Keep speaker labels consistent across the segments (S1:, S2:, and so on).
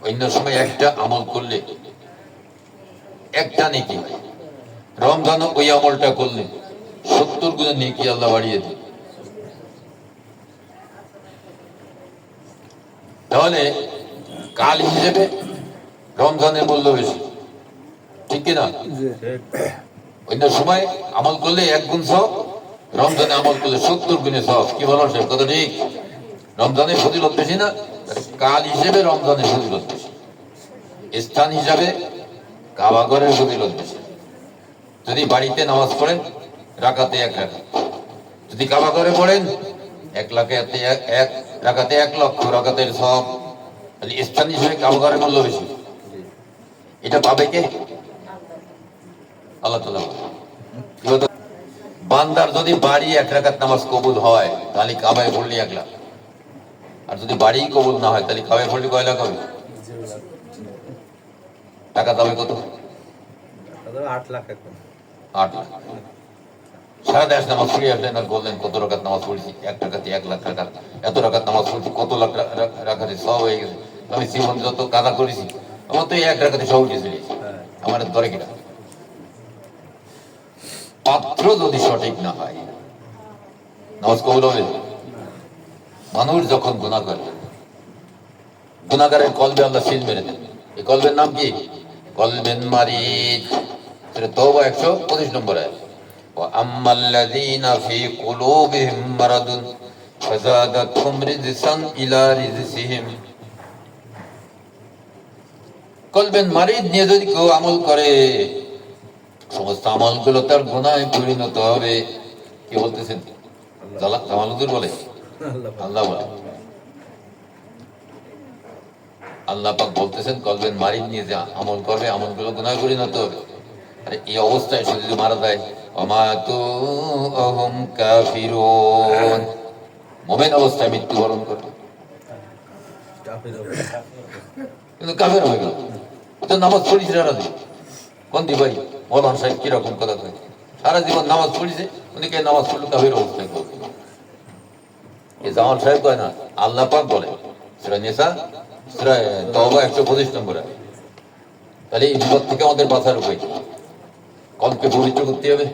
S1: অন্য সময় একটা আমল করলে একটা নেকি হয়, রমজান ওই আমলটা করলে 70 গুণে নেকি আল্লাহ বাড়িয়ে দেয়। তাহলে কাল হিসেবে রমজানের মূল্য বেশি, ঠিক কিনা? অন্য সময় আমল করলে 1 গুণ সব, রমজানে আমল করলে 70 গুণে সব। কি বলো সে কথা ঠিক? রমজানের ফজিলত বেশি না? কাল হিসেবে রমজানের ফজিলত বেশি, স্থান হিসাবে কাবাগরের ফজিলত বেশি। যদি বাড়িতে নামাজ পড়েন রাকাতে 1 রাকাত, যদি কাবাগরে পড়েন 1 রাকাতে 1 লক্ষ রাকাতের সব। স্থান হিসেবে কাবাগরের মূল্য বেশি। এটা পাবে কে? আল্লাহ তাআলা। বান্দার যদি বাড়ি 1 রাকাত নামাজ কবুল হয় তাহলে কাবায় পড়লে 1 লাখ, আর যদি বাড়ি কবুল না হয় তাহলে কাবায় পড়লে কয় লাখ হবে? টাকা দাবে কত?
S2: 8 লাখ।
S1: 8 লাখ। সারা দেশ নামাজ পড়ি আসলেন আর বললেন কত রাকাত নামাজ পড়েছি, 1 টাকাতে 1 লাখ রাকাত, এত রাকাত নামাজ পড়ছি, কত লাখ রাকাতে সব হয়ে গেছে। আমি জীবন যত কাদা করেছি আমার তো 1 রাকাতে সব উঠে চলে গেছে। আমার দরে কিনা? পাত্র যদি সঠিক না হয় নামাজ কবুল হবে? মানুষ যখন গুনাহ করে, গুনাহগারের কলবে আল্লাহ সিল মেরে দেন। এই কলবের নাম কি? কলবেন মারিদ। সেটা তওবা 125 নম্বর আয়াত। وأما الذين في قلوبهم مرض فزادتهم رجسا إلى رجسهم। কলবেন মারিদ নিয়ে যদি কেউ আমল করে সমস্ত আমলগুলো তার গুনাহে পরিণত হবে। কি বলতেছেন? জামাল হুজুর বলে, আল্লাহ বলে। আল্লাহ পাক বলতেছেন কলবেন মারিদ নিয়ে যে আমল করবে আমলগুলো গুনাহে পরিণত হবে। আরে এই অবস্থায় সে যদি মারা যায়, ওয়ামাতুহুম কাফিরুন, মুমিন অবস্থায় মৃত্যুবরণ করবে কিন্তু কাফের হয়ে গেল। তো নামাজ পড়িস সারা জীবন, কোন দিবাই মৌলানা সাহেব কিরকম কথা কয়, সারা জীবন নামাজ পড়িছে উনি কে নামাজ পড়লো কাফের অবস্থায় করবে। এই জামাল সাহেব কয় না, আল্লাহ পাক বলে সূরা নিসা সূরা তওবা 125 নম্বরে। তাহলে এই বিপদ থেকে আমাদের বাঁচার উপায়, কলকে পবিত্র করতে হবে।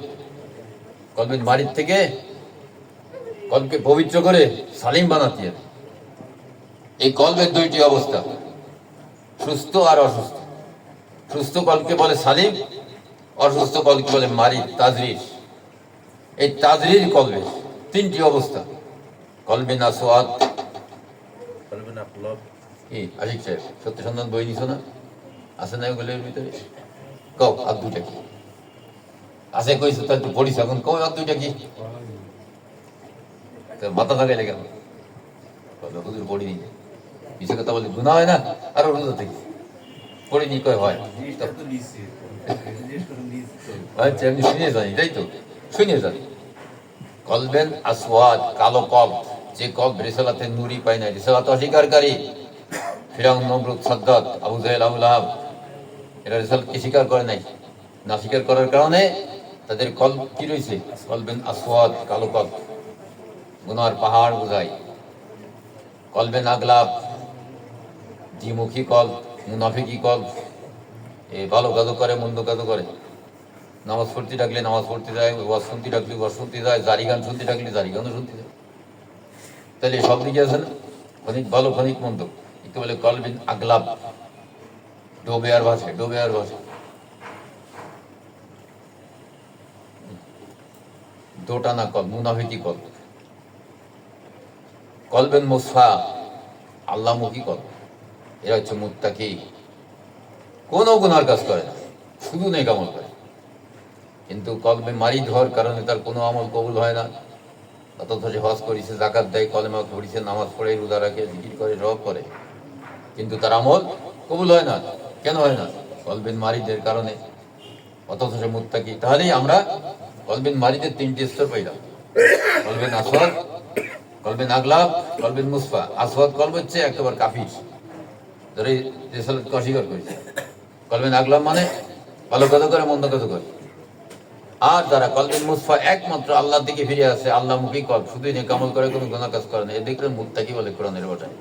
S1: কলবের মারিদ থেকে কলকে পবিত্র করে সালিম বানাতে হবে। এই কলবের 2টি অবস্থা, সুস্থ আর অসুস্থ। সুস্থ কলকে বলে সালিম, অসুস্থ কলকে বলে মারিদ, তাজরির। এই তাজরির কলবের 3টি অবস্থা। কলবে নাসওয়াত,
S2: কলবে না প্লব।
S1: আশিক সাহেব সত্য সন্ধান বই নিছো না? আছে না ওগুলোর ভিতরে? কও আর 2টা কি আছে? কইছো তাহলে তুই পড়িস এখন, কও আর 2টা কি? মাথা থাকাই লেগে গেল হুজুর পড়িনি, কিছু কথা বলি গুনাহ হয় না? আর রোজা থেকে পড়িনি কয় হয়। আচ্ছা আমি শুনে জানি, তাই তো শুনে জানি। কলবেন আসওয়াদ, কালো কল, যে কল রিসালাতে নূরই পায় না, রিসালাত অস্বীকারী। ফিরআউন, নমরুদ, সাদ্দাত, আবু জাহেল, আবু লাহাব এরা রিসালাতকে স্বীকার করে নাই। না স্বীকার করার কারণে তাদের কল কি রয়েছে? কলবেন আসওয়াদ, কালো কল, গুনার পাহাড় বোঝায়। কলবেন আগলাব, দ্বিমুখী কল, মুনাফিকি কল, ভালো কাজ করে মন্দ কাজ করে। নামাজ পড়তে ডাকলে নামাজ পড়তে যায়, ওয়াজ শুনতে ডাকলে ওয়াজ শুনতে যায়, জারি গান শুনতে ডাকলে জারি গানও শুনতে যায়। তাহলে সব দিকে আছে না, ক্ষণিক ভালো ক্ষণিক মন্দ। একে বলে কলবিন আগলাব, ডোবে আর ভাসে, ডোবে আর ভাসে। দোটানা কল, মুনাফিকি কল। কলবেন মুসফা, আল্লাহমুখী কল, এরা হচ্ছে মুত্তাকি। কোনো গুনার কাজ করে না, শুধু নেক আমল করে। কিন্তু কলবে মারিদ হওয়ার কারণে তার কোনো আমল কবুল হয় না। অথচ সে হজ করেছে, যাকাত দেয়, কলেমা পড়েছে, নামাজ পড়ে, রোজা রাখে, জিকির করে, সব করে, কিন্তু তার আমল কবুল হয় না। কেন হয় না? কলবেন মারিদের কারণে। অথচ সে মুত্তাকি। তাহলেই আমরা কলবেন মারিদের 3টি স্তর পাইলাম। কলবেন আসওয়াদ, কলবেন আগলাব, কলবেন মুসফা। আসওয়াদ কলব হচ্ছে একেবারে কাফির, যারা রিসালাতকে অস্বীকার করেছে। কলবেন আগলাব মানে ভালো কাজ করে মন্দ কাজ করে। আর যারা কলবেন মুসফা, একমাত্র আল্লাহর দিকে ফিরে আসে, আল্লাহমুখী কল, শুধু নেক আমল করে, কোনো গুনাহ কাজ করে না, এদেরকে মুত্তাকি বলে কোরআনের ভাষায়।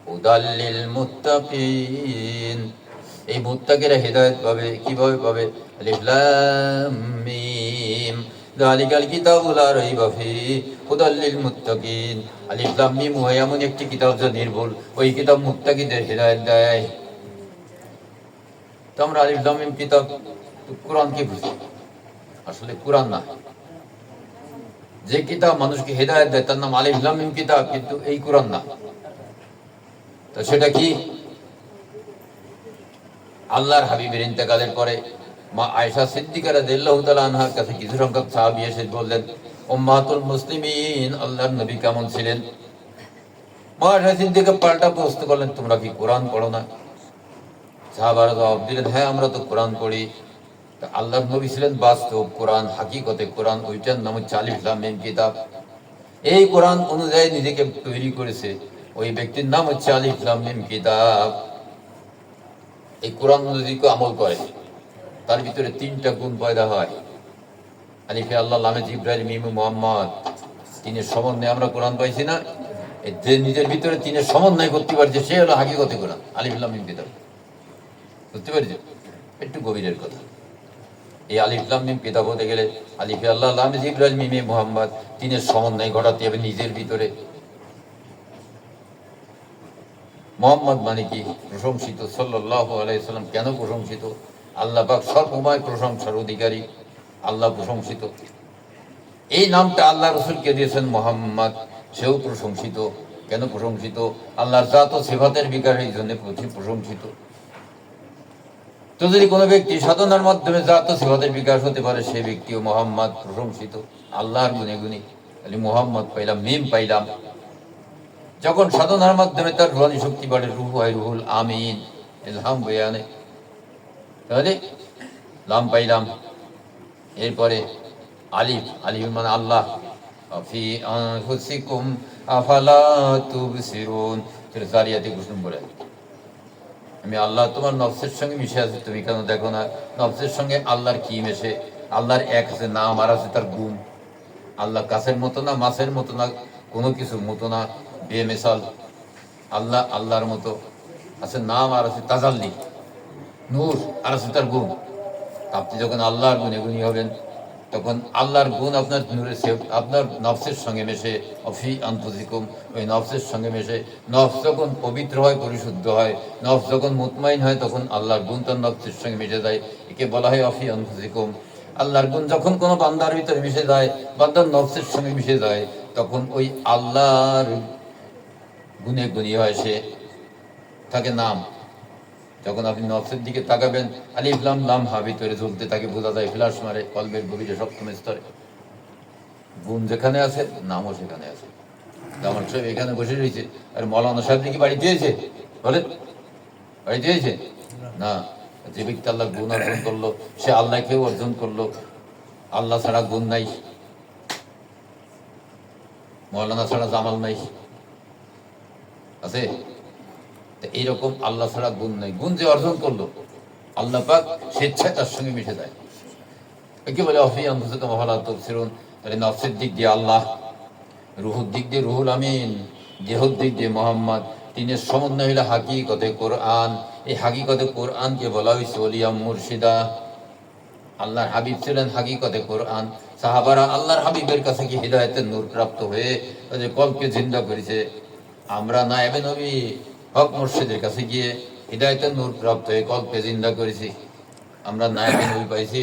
S1: হুদাল লিল মুত্তাকিন। এই মুত্তাকিরা হেদায়েত পাবে কিভাবে পাবে? আলিফ লাম মিম যালিকাল কিতাবু লা রাইবা ফিহি হুদাল লিল মুত্তাকিন। আলিফ লাম মিম হয় এমন একটি কিতাব যা নির্ভুল, ওই কিতাব মুত্তাকিদের হেদায়েত দেয়। তো আমরা আলিফ লাম মিম কিতাব কোরআনকে বুঝি, আসলে কোরআন না। যে কিতাব মানুষকে হেদায়েত দেয় তার নাম আলিফ লাম মিম কিতাব, কিন্তু এই কোরআন না। তো সেটা কি? আল্লাহর হাবিবের ইন্তেকালের পরে মা আয়েশা সিদ্দিকা রাদিয়াল্লাহু তাআলা আনহার কাছে কিছু সংখ্যক সাহাবী এসে বললেন, উম্মাতুল মুসলিমিন, আল্লাহর নবী কেমন ছিলেন? মা আয়েশা সিদ্দিকা পাল্টা প্রশ্ন করলেন, তোমরা কি কোরআন পড়ো না? সাহাবারা জবাব দিলেন, হ্যাঁ আমরা তো কোরআন পড়ি। আল্লাহর নবী ছিলেন বাস্তব কোরআন, হাকিকতে কোরআন, ওইটার নাম হচ্ছে আলিফ লাম মিম কিতাব। এই কোরআন অনুযায়ী নিজেকে তৈরি করেছে ওই ব্যক্তির নাম হচ্ছে আলিফ লাম মিম কিতাব। এই কোরআন অনুযায়ী কেউ আমল করে, তার ভিতরে 3টা গুণ পয়দা হয়। আলিফে আল্লাহ, লামে জিব্রাইল, মিমে মুহাম্মদ। 3-এর সমন্বয়ে আমরা কোরআন পাইছি না? যে নিজের ভিতরে 3-এর সমন্বয় করতে পারছে সে হলো হাকিকতে কোরআন, আলিফ লাম মিম কিতাব। বুঝতে পারছি? একটু গভীরের কথা। এই আলিফ লাম মিম কিতাব হতে গেলে আলিফে আল্লাহ, লামে জিব্রাইল, মিমে মুহাম্মদ 3-এর সমন্বয় ঘটাতে হবে নিজের ভিতরে। মুহাম্মদ মানে কি? প্রশংসিত। সাল্লাল্লাহু আলাইহি সাল্লাম কেন প্রশংসিত? আল্লাহ পাক সর্বময় প্রশংসার অধিকারী, আল্লাহ প্রশংসিত। এই নামটা আল্লাহ রাসূলকে দিয়েছেন মুহাম্মদ, সেও প্রশংসিত। কেন প্রশংসিত? আল্লাহর জাত ও সিফাতের বিকাশের এই জন্য প্রশংসিত। তো যদি কোনো ব্যক্তি সাধনার মাধ্যমে জাত ও সিফাতের বিকাশ হতে পারে, সে ব্যক্তিও মুহাম্মদ, প্রশংসিত। আল্লাহর গুণে গুণী, তাহলে মুহাম্মদ পাইলাম, মিম পাইলাম। যখন সাধনার মাধ্যমে তার রুহানি শক্তি বাড়ে, রূহ হয় রুহুল আমিন, ইলহাম বয়ে আনে, তাহলে লাম পাইলাম। এরপরে আলিফ, আলিফ মানে আল্লাহ। ফি আনফুসিকুম আফালা তুবসিরুন, সেটা জারিয়াতে 21 নম্বরে। আমি আল্লাহ তোমার নফসের সঙ্গে মিশে আছি, তুমি কেন দেখো না? নফসের সঙ্গে আল্লাহর কি মেশে? আল্লাহর এক আছে নাম, আর আছে তার গুণ। আল্লাহ কাছের মতো না, মাছের মতো না, কোনো কিছুর মতো না, বেমিসাল। আল্লাহ আল্লাহর মতো, আছে নাম আর আছে তাজাল্লি, নূর, আর আছে তার গুণ। আপনি যখন আল্লাহর গুণে গুণী হবেন, তখন আল্লাহর গুণ আপনার নূরের আপনার নফসের সঙ্গে মেশে। অফি আনফুসিকুম, ওই নফসের সঙ্গে মেশে। নফস যখন পবিত্র হয়, পরিশুদ্ধ হয়, নফস যখন মুতমাইন হয়, তখন আল্লাহর গুণ তার নফসের সঙ্গে মিশে যায়। একে বলা হয় অফি আনফুসিকুম। আল্লাহর গুণ যখন কোনো বান্দার ভিতরে মিশে যায়, বান্দার নফসের সঙ্গে মিশে যায়, তখন ওই আল্লাহর গুণে গুণী হয়, সে থাকে নাম। যখন আপনি নফসের দিকে তাকাবেন, আলিফ লাম লাম হা ভিতরে ঝুলতে তাকে বোঝা যায়, ফ্লাশ মারে কলবের গভীরে সপ্তম স্তরে। গুণ যেখানে আছে, নামও সেখানে আছে। আমার সাহেব এখানে বসে রয়েছে, আর মৌলানা সাহেব কি বাড়ি দিয়েছে? বলেন, বাড়ি দিয়েছে না? যে ব্যক্তি আল্লাহ গুণ অর্জন করলো, সে আল্লাহকেও অর্জন করলো। আল্লাহ ছাড়া গুণ নাই, মৌলানা ছাড়া জামাল নাই, আছে? এইরকম আল্লাহ ছাড়া গুণ নাই। গুণ যে অর্জন করলো, আল্লাহ পাক স্বেচ্ছায় তার সঙ্গে মিশে যায়। একে বলে অফি আনফুসিকুম আফালা তুবসিরুন। তাহলে নফসের দিক দিয়ে আল্লাহ, রুহুর দিক দিয়ে রুহুল আমিন, দেহর দিক দিয়ে মোহাম্মদ। 3-এর সমন্বয় হইলে হাকিকতে কোরআন। এই হাকিকতে কোরআনকে বলা হয়েছে ওলিয়া মুর্শিদা। আল্লাহর হাবিব ছিলেন হাকিকতে কোরআন। সাহাবারা আল্লাহর হাবিবের কাছে কি হিদায়াতের নূর প্রাপ্ত হয়ে তাদের কলকে জিন্দা করেছে। আমরা নায়েবে নবী হক মুর্শিদের কাছে গিয়ে হিদায়াতের নূর প্রাপ্ত হয়ে কলকে জিন্দা করেছি। আমরা নায়েবে নবী পাইছি,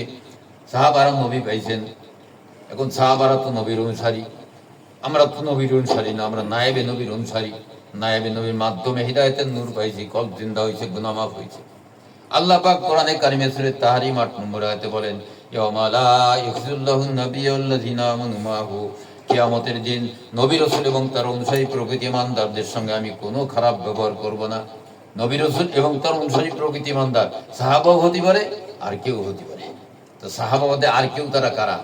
S1: সাহাবারা নবী পাইছেন। এখন সাহাবারা তো নবীর অনুসারী, আমরা তো নবীর অনুসারী না, আমরা নায়েবে নবীর অনুসারী। নায়েবে নবীর মাধ্যমে হিদায়াতের নূর পাইছি, কলব জিন্দা হয়েছে, গুনাহ মাফ হয়েছে। আল্লাহ পাক কোরআনে কারিমে সূরা তাহরিম 8 নম্বর আয়াতে বলেন, ইয়াওমা লা ইউখিজুল্লাহুন নাবিয়্যুল্লাযিনা আমানু মাহু, কিয়ামতের দিন নবী রাসূল এবং তার অনুসারী প্রকৃতি ইমানদারদের সঙ্গে আমি কোনো খারাপ ব্যবহার করব না। নবী রাসূল এবং তার অনুসারী প্রকৃতি ইমানদার, সাহাবাও হতে পারে আর কেউ হতে পারে। তো সাহাবা মধ্যে আর কেউ তারা কারা?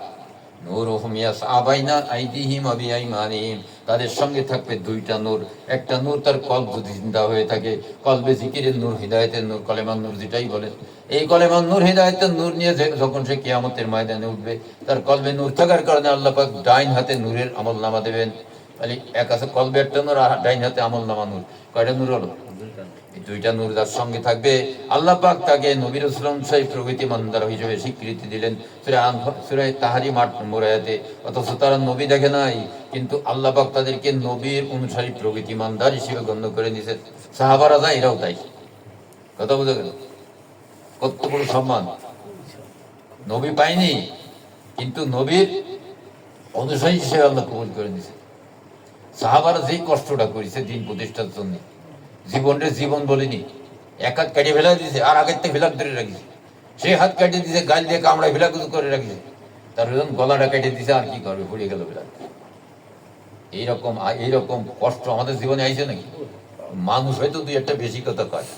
S1: নূরুহুম ইয়াসআবাইনা আইদিহিম ওয়া বিআইমানিহিম, তাদের সঙ্গে থাকবে 2টা নূর। একটা নূর তার কলব যদি জিন্দা হয়ে থাকে, কলবে জিকিরের নূর, হিদায়াতের নূর, কলেমার নূর যেটাই বলেন, এই কলেমার নূর, হিদায়াতের নূর নিয়ে যখন সে কিয়ামতের ময়দানে উঠবে, তার কলবে নূর থাকার কারণে আল্লাহ পাক ডাইন হাতে নূরের আমলনামা দেবেন, তাহলে এক আছে কলবের একটা নূর আর ডাইন হাতে আমল নামা নূর, কয়টা নূর হলো?
S2: দুইটা না।
S1: এই দুইটা নূর যার সঙ্গে থাকবে আল্লাহ পাক তাকে নবীর ইসলাম সাহেব প্রভৃতি মন্দার হিসেবে স্বীকৃতি দিলেন সূরা তাহরিম ৮ নম্বর আয়াতে। অথচ তারা নবী দেখে নাই, কিন্তু আল্লাহ পাক তাদেরকে নবীর অনুসারী প্রভৃতি মন্দার হিসেবে গণ্য করে দিয়েছে। সাহাবারা যায়, এরাও তাই। কথা বুঝে গেল? কত বড় সম্মান! নবী পাইনি, কিন্তু নবীর অনুসারী হিসেবে আল্লাহ কবুল করে দিয়েছে। সাহাবারা যেই কষ্টটা করেছে দিন প্রতিষ্ঠার জন্য, জীবনরে জীবন বলিনি, এক হাত কাটিয়ে ফেলা দিয়েছে আর আগের থেকে ফেলাক ধরে রাখিছে, সেই হাত কাটিয়ে দিয়েছে গাল দিয়ে কামড়ায় ফেলাক করে রাখিছে, তার গলাটা কাটিয়ে দিয়েছে, আর কি করবে, পড়ে গেল ফেলাক। এইরকম এইরকম কষ্ট আমাদের জীবনে আইছে নাকি? মানুষ হয়তো দুই একটা বেশি কথা কয়,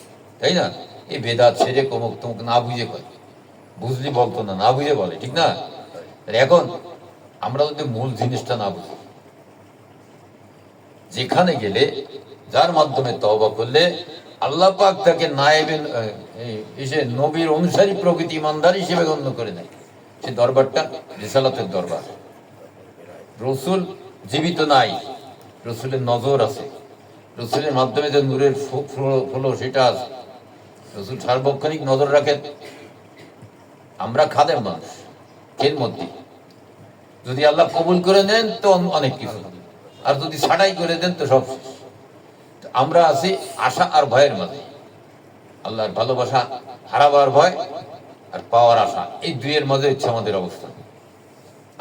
S1: তাই না? এই বেদাত ছেড়ে কমুক তমুক না বুঝে কয়, বুঝলি বলতো না, না বুঝে বলে, ঠিক না? এখন আমরা যদি মূল জিনিসটা না বুঝি, যেখানে গেলে যার মাধ্যমে তওবা করলে আল্লাহ পাক তাকে নায়েবের এসে নবীর অনুসারী প্রকৃতি ইমানদার হিসেবে গণ্য করে নেয়, সে দরবারটা রিসালাতের দরবার। রসুল জীবিত নাই, রসুলের নজর আছে, রসুলের মাধ্যমে যে নূরের ফলো সেটা আছে, রসুল সার্বক্ষণিক নজর রাখেন। আমরা খাদেম মানুষ, খেদমতি। যদি আল্লাহ কবুল করে নেন তো অনেক কিছু, আর যদি ছাড়াই করে দেন তো সব শেষ। আমরা আছি আশা আর ভয়ের মাঝে। আল্লাহর ভালোবাসা হারাবার ভয় আর পাওয়ার আশা, এই দুইয়ের মাঝে হচ্ছে আমাদের অবস্থা।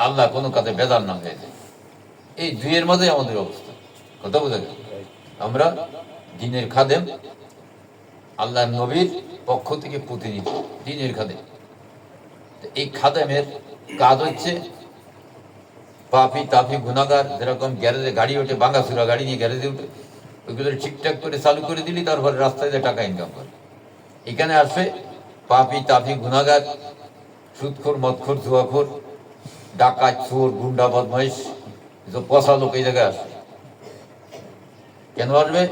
S1: আল্লাহ কোনো কাজে বেজার না হয়ে যায়, এই দুইয়ের মাঝে আমাদের অবস্থা। কথা বোঝা গেল? আমরা দিনের খাদেম, আল্লাহর নবীর পক্ষ থেকে প্রতিনিধি, দিনের খাদেম। এই খাদেমের কাজ হচ্ছে পাপি তাপি গুনাগার, যেরকম গ্যারেজে গাড়ি ওঠে, ভাঙাচুরা গাড়ি নিয়ে গ্যারেজে উঠে, ওইগুলো ঠিকঠাক করে চালু করে দিলি তারপরে রাস্তায় যে টাকা ইনকাম করে। এখানে আসবে পাপি তাপি গুনাগার, সুদখোর মদখোর জুয়াখোর ডাকাত চোর গুন্ডা বদমাইশ, এসব পচা লোক এই জায়গায় আসবে। কেন আসবে?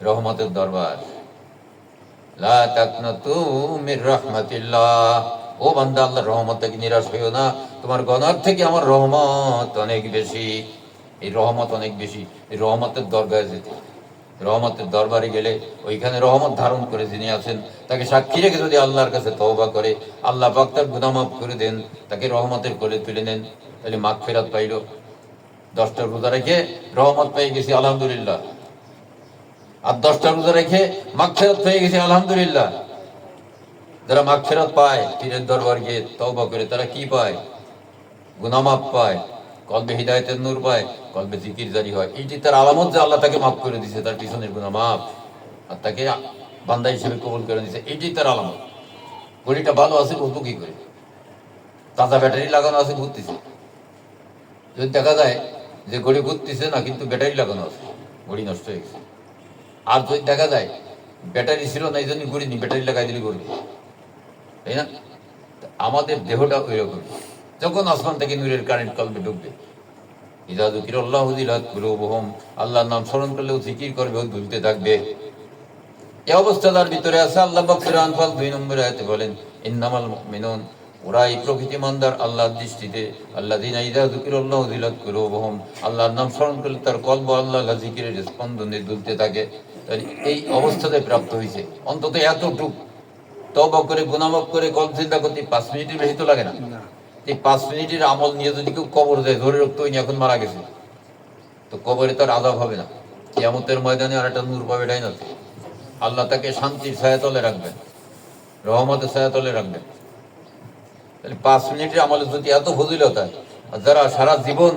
S1: রহমতের দরবার। লা তাকনাতু মির রাহমাতিল্লাহ, ও বান্দা আল্লাহর রহমত থেকে নিরাশ হইও না, তোমার গুনাহ থেকে আমার রহমত অনেক বেশি। এই রহমত অনেক বেশি, এই রহমতের দরবারে যেতে, রহমতের দরবারে গেলে ওইখানে রহমত ধারণ করে যিনি আছেন তাকে সাক্ষী রেখে যদি আল্লাহর কাছে তওবা করে, আল্লাহ পাক তার গুনাহ মাফ করে দেন, তাকে রহমতের কোলে তুলে নেন, তাহলে মাগফিরাত পাইল। 10টা রোজা রেখে রহমত পেয়ে গেছি আলহামদুলিল্লাহ, আর 10টা রোজা রেখে মাগফিরাত পেয়ে গেছি আলহামদুলিল্লাহ। যারা মাগফিরাত পায় পীরের দরবার গিয়ে তওবা করে, তারা কি পায়? গুনাহ মাফ পায়, কলবে হিদায়াতের নূর পায়, কলবে জিকির জারি হয়। এইটি তার আলামত যে আল্লাহ তাকে মাফ করে দিয়েছে, তার পিছনের গুনাহ মাফ, আর তাকে বান্দা হিসেবে কবুল করে দিয়েছে, এইটি তার আলামত। ঘড়িটা ভালো আছে বলবো কি করে? তাজা ব্যাটারি লাগানো আছে, ঘুরতেছে। যদি দেখা যায় যে ঘড়ি ঘুরতেছে না কিন্তু ব্যাটারি লাগানো আছে, ঘড়ি নষ্ট হয়ে গেছে। আর যদি দেখা যায় ব্যাটারি ছিল না, এই জন্য ঘড়ি নি, ব্যাটারি লাগাই দিলে ঘুরবে, তাই না? আমাদের দেহটা ওই রকম। যখন আসমান থেকে নূরের কারেন্ট কলবে ঢুকবে, ইযা যুকিরাল্লাহু ওয়াজিলাত কুলুবুহুম, আল্লাহর নাম স্মরণ করলেও জিকির করবে, ও দুলতে থাকবে। এই অবস্থা তার ভিতরে আছে। আল্লাহ পাক সূরা আনফাল 2 নম্বর আয়াতে বলেন, ইন্নামাল মুমিনুন, ওরাই প্রকৃতি ইমানদার আল্লাহর দৃষ্টিতে, আল্লাযিনা ইযা যুকিরাল্লাহু ওয়াজিলাত কুলুবুহুম, আল্লাহর নাম স্মরণ করলে তার কলব আল্লাহর জিকিরের স্পন্দনে দুলতে থাকে। তাই এই অবস্থাতে প্রাপ্ত হয়েছে। অন্তত এতটুক তওবা করে গুনাহ মাফ করে কল চিন্তা করতে 5 মিনিটের বেশি তো লাগে না। এই 5 মিনিটের আমল নিয়ে যদি কেউ কবর যায়, ধরে রাখতো এখন মারা গেছে, তো কবরে তার আযাব হবে না, কিয়ামতের ময়দানে আর একটা নূর পাবে, তাই না? আল্লাহ তাকে শান্তির ছায়াতলে রাখবেন, রহমতের ছায়াতলে রাখবেন। তাহলে 5 মিনিটের আমলে যদি এত ফজিলত হয়, আর যারা সারা জীবন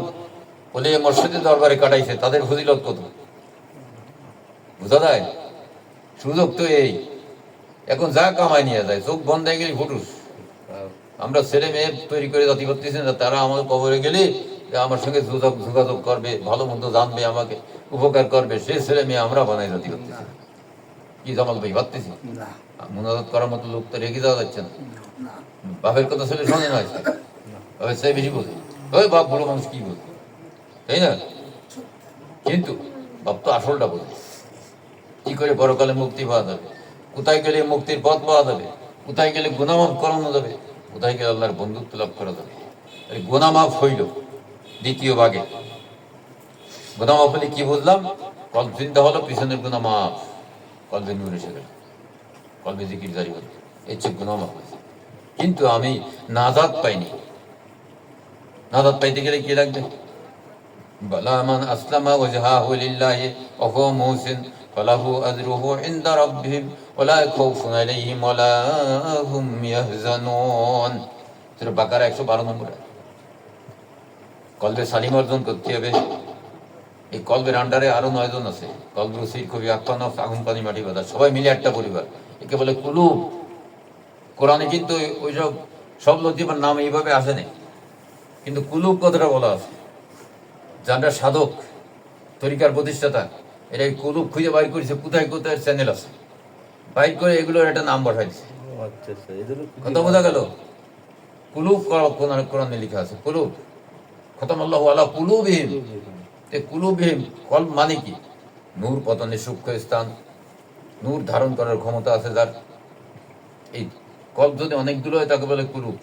S1: বলে মসজিদের দরবারে কাটাইছে, তাদের ফজিলত কত বোঝা যায়? সুযোগ তো এই, এখন যা কামাই নিয়ে যায়, চোখ বন্ধ হয়ে গেলে ফুটুস। আমরা ছেলে মেয়ে তৈরি করে জাতি করতেছি না, তারা আমাদের কবরে গেলে আমার সঙ্গে যোগাযোগ করবে, ভালো মন্দ জানবে, আমাকে উপকার করবে, সে ছেলে মেয়ে আমরা বানাই জাতি করতেছি। কি জামাল ভাই ভাবতেছি? মুনাজাত করার মতো লোক তো রেখে যাওয়া যাচ্ছে না। বাপের কথা ছেলে শোনে না, বাপের ছেলে বেশি বোঝে, ওই বাপ বড় মানুষ কি বোঝে, তাই না? কিন্তু বাপ তো আসলটা বোঝে, কি করে পরকালে মুক্তি পাওয়া যাবে, কোথায় গেলে মুক্তির পথ পাওয়া যাবে, কোথায় গেলে গুনাহ মাফ করানো যাবে, কোথায় গেলে আল্লাহর বন্ধুত্ব লাভ করা যাবে। গুনাহ মাফ হইল দ্বিতীয় ভাগে, গুনাহ মাফ হলে কি বুঝলাম? কলব জিন্দা হলো, পিছনের গুনাহ মাফ, কলবে নূর এসে গেল, কলবে জিকির জারি হলো, এই হচ্ছে গুনাহ মাফ হয়েছে। কিন্তু আমি নাজাত পাইনি। নাজাত পাইতে গেলে কি লাগবে? বালা মান আসলামা ওয়াজহাহু লিল্লাহি ওয়া হুয়া মুহসিন ফালাহু আজরুহু ইনদা রাব্বিহিম ওয়া লা খাউফুন আলাইহিম ওয়া লা হুম ইয়াহজানুন। সূরা বাকারা 112 নম্বর। কলবে সালিম অর্জন করতে হবে। এই কলবের আন্ডারে আরো 9 জন আছে। কলব রসির কবি আত্মানফ আগুন পানি মাটি বাদা, সবাই মিলে একটা পরিবার, একে বলে কুলুব। কোরআনে কিন্তু ওইসব সব লতিফার নাম এইভাবে আসে নাই, কিন্তু কুলুব কথাটা বলা আছে। যারা সাধক, তরিকার প্রতিষ্ঠাতা, এরা এই কুলুব খুঁজে বাইর করেছে, কোথায় কোথায় চ্যানেল আছে, বাইর করে এগুলোর একটা নাম বসাই দিছে।
S2: ও আচ্ছা আচ্ছা, এই জন্য
S1: কথা বোঝা গেল? কুলুব কোরআনে লেখা আছে, কুলুব খতামাল্লাহু আলা কুলুবিহিম। এই কুলুবিহিম কলব মানে কি? নূর পতনের সূক্ষ্ম স্থান, নূর ধারণ করার ক্ষমতা আছে যার। এই কলব যদি অনেকগুলো হয় তাকে বলে কুলুব।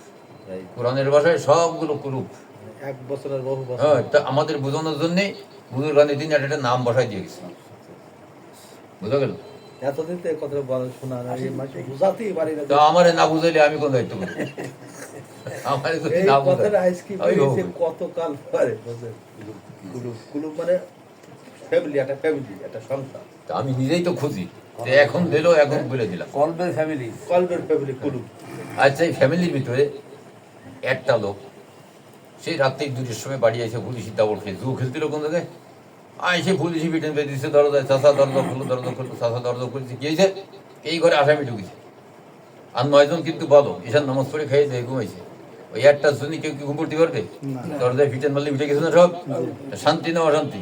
S2: Right.
S1: কোরআনের ভাষায় সবগুলো কুলুব।
S2: এক বছরের বহু বছর।
S1: হ্যাঁ, তা আমাদের বোঝানোর জন্যে বুজুর্গানি দিন একটা নাম বসাই দিয়ে গেছে। বুঝা গেল?
S2: এতদিন তো এই কথা শোনা না, এই মাসে বুঝাতেই পারি না।
S1: তো আমারে না বুঝাইলে আমি কোন দায়িত্ব করি? আমারে যদি
S2: এই
S1: না
S2: কথাটা
S1: বুঝাই,
S2: আজকে
S1: আমি
S2: বেরিয়েছে
S1: বলবো।
S2: কতকাল পরে, বুঝলেন? কুলুপ কুলুপ মানে ফ্যামিলি, একটা সংসার।
S1: তা আমি নিজেই তো খুঁজি, যে এখন দিল, এখন বলে দিলাম।
S3: কলবের ফ্যামিলি।
S2: কলবের ফ্যামিলি কুলুপ।
S1: আচ্ছা, এই ফ্যামিলির ভিতরে একটা লোক সেই রাত্রে 2টার সময় বাড়ি এসে পুলিশি দাবড় খেয়ে জু খেলছিল কোন জায়গায়, আইসে পুলিশি পিটেন পেয়ে দিচ্ছে, দরজায় চাষা দরজা খুললো, চাষা দরজা খুলছে, কি হয়েছে? এই ঘরে আসামি ঢুকেছে। আর 9 জন কিন্তু বলো ঈশান নামাজ পড়ে খেয়ে দিয়ে ঘুমাইছে। ওই একটা জন্য কেউ কি ঘুম পড়তে পারবে? দরজায় ফিটেন মারলে উঠে গেছে না সব? শান্তি না অশান্তি?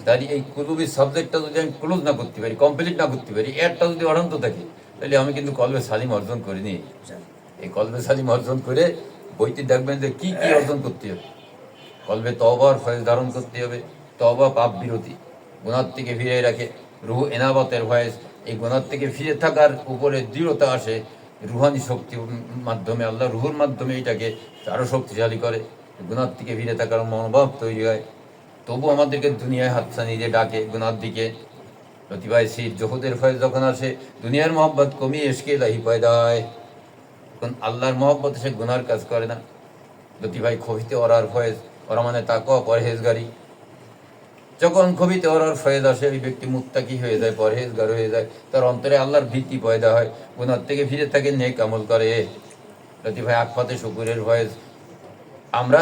S1: তাই এই কুলুবির সাবজেক্টটা যদি আমি ক্লোজ না করতে পারি, কমপ্লিট না করতে পারি, একটা যদি অশান্ত থাকে, তাহলে আমি কিন্তু কলবে সালিম অর্জন করিনি। এই কলবে সালিম অর্জন করে বইটি দেখবেন যে কি কি অর্জন করতে হবে। কলবে তওবার ফয়েজ ধারণ করতে হবে। তওবা পাপ বিরতি, গুনাহ থেকে ফিরে রাখে। রুহ এনাবতের ফয়েজ, এই গুনাহ থেকে ফিরে থাকার উপরে দৃঢ়তা আসে রুহানি শক্তির মাধ্যমে। আল্লাহ রুহুর মাধ্যমে এটাকে আরো শক্তিশালী করে, গুনাহ থেকে ফিরে থাকার মনোভাব তৈরি হয়। তবু আমাদেরকে দুনিয়ায় হাতছানি দিয়ে ডাকে গুনার দিকে। প্রতিভায় সির জহুদের ফয়েজ যখন আসে, দুনিয়ার মহব্বত কমিয়ে এসকে লাহি পয়দা হয়। তখন আল্লাহর মহব্বত সে গুনার কাজ করে না। লতিভাই খবিতে ওরার ফয়েজ, ওরা মানে তাকওয়া পরহেজগারি। যখন খবিতে ওরার ফয়েজ আসে, ওই ব্যক্তি মুত্তাকি হয়ে যায়, পরহেজগার হয়ে যায়, তার অন্তরে আল্লাহর ভীতি পয়দা হয়, গুনার থেকে ফিরে থাকে, নেক আমল করে। লতিভাই আকফাতে শুকুরের ফয়েজ, আমরা